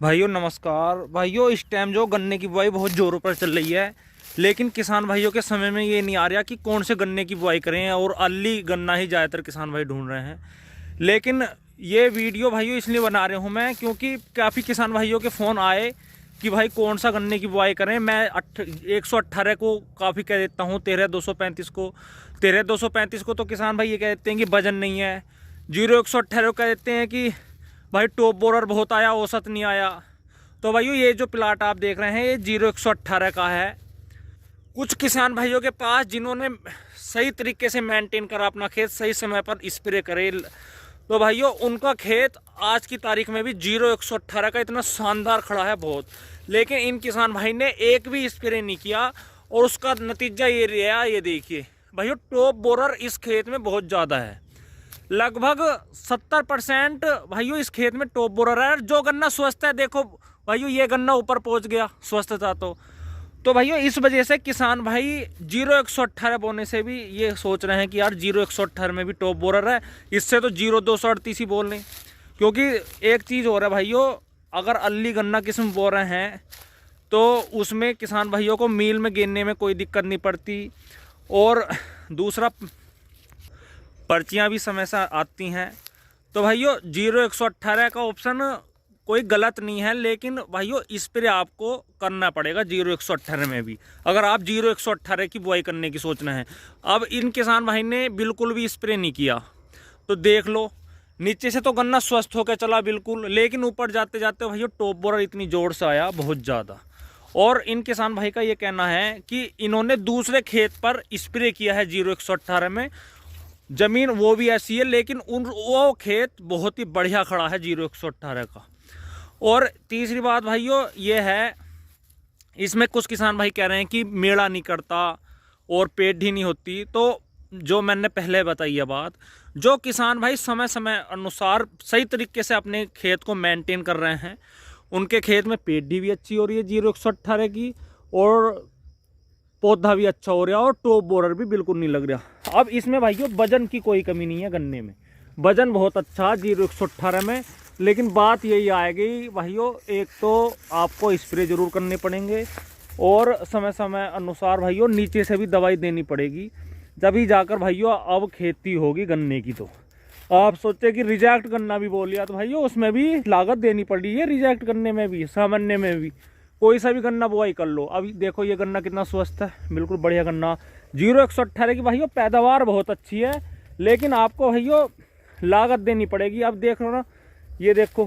भाइयों नमस्कार। भाइयों इस टाइम जो गन्ने की बुआई बहुत ज़ोरों पर चल रही है, लेकिन किसान भाइयों के समय में ये नहीं आ रहा कि कौन से गन्ने की बुआई करें, और अली गन्ना ही ज़्यादातर किसान भाई ढूंढ रहे हैं। लेकिन ये वीडियो भाइयों इसलिए बना रहे हूँ मैं, क्योंकि काफ़ी किसान भाइयों के फ़ोन आए कि भाई कौन सा गन्ने की बुआई करें। मैं 118 को काफ़ी कह देता हूँ, 13-235 को। 13-235 को तो किसान भाई ये कह देते हैं कि वजन नहीं है। 0-118 को कह देते हैं कि भाई टॉप बोरर बहुत आया, औसत नहीं आया। तो भाइयों ये जो प्लाट आप देख रहे हैं ये 0-118 का है। कुछ किसान भाइयों के पास जिन्होंने सही तरीके से मेंटेन करा अपना खेत, सही समय पर स्प्रे करे, तो भाइयों उनका खेत आज की तारीख में भी 0-118 का इतना शानदार खड़ा है बहुत। लेकिन इन किसान भाई ने एक भी स्प्रे नहीं किया, और उसका नतीजा ये रहा। ये देखिए भाइयों, टॉप बोरर इस खेत में बहुत ज़्यादा है। लगभग 70% भाइयों इस खेत में टॉप बोरर है। जो गन्ना स्वस्थ है, देखो भाइयों ये गन्ना ऊपर पहुंच गया स्वस्थ था। तो भाइयों इस वजह से किसान भाई 0-118 बोने से भी ये सोच रहे हैं कि यार 0-118 में भी टॉप बोरर है, इससे तो 0-238 ही बोल लें। क्योंकि एक चीज़ हो रहा है भाइयों, अगर अल्ली गन्ना किस्म बो रहे हैं तो उसमें किसान भाइयों को मील में गिनने में कोई दिक्कत नहीं पड़ती, और दूसरा पर्चियाँ भी समय से आती हैं। तो भाइयों 0-118 का ऑप्शन कोई गलत नहीं है, लेकिन भाइयों स्प्रे आपको करना पड़ेगा 0-118 में भी, अगर आप 0-118 की बुआई करने की सोचना है। अब इन किसान भाई ने बिल्कुल भी स्प्रे नहीं किया, तो देख लो नीचे से तो गन्ना स्वस्थ होकर चला बिल्कुल, लेकिन ऊपर जाते जाते भाइयों टॉप बोरर इतनी जोर से आया बहुत ज़्यादा। और इन किसान भाई का ये कहना है कि इन्होंने दूसरे खेत पर स्प्रे किया है 0-118 में, जमीन वो भी ऐसी है, लेकिन वो खेत बहुत ही बढ़िया खड़ा है 0-118 का। और तीसरी बात भाइयों ये है, इसमें कुछ किसान भाई कह रहे हैं कि मेड़ा नहीं करता और पेट ही नहीं होती। तो जो मैंने पहले बताई है बात, जो किसान भाई समय समय अनुसार सही तरीके से अपने खेत को मेंटेन कर रहे हैं, उनके खेत में पेडी भी अच्छी हो रही है 0-118 की, और पौधा भी अच्छा हो रहा है, और टॉप बोरर भी बिल्कुल नहीं लग रहा। अब इसमें भाइयों वजन की कोई कमी नहीं है, गन्ने में वजन बहुत अच्छा 0-118 में। लेकिन बात यही आएगी भाइयों, एक तो आपको स्प्रे जरूर करने पड़ेंगे, और समय समय अनुसार भाइयों नीचे से भी दवाई देनी पड़ेगी, जब जाकर भाइयों अब खेती होगी गन्ने की। तो आप सोचे कि रिजेक्ट गन्ना भी बोल लिया, तो भाइयों उसमें भी लागत देनी पड़ रही है, रिजेक्ट करने में भी, सामान्य में भी। कोई सा भी गन्ना बुआई कर लो। अभी देखो ये गन्ना कितना स्वस्थ है, बिल्कुल बढ़िया गन्ना 0-118 की भाइयों पैदावार बहुत अच्छी है, लेकिन आपको भाइयों लागत देनी पड़ेगी। अब देख लो ना, ये देखो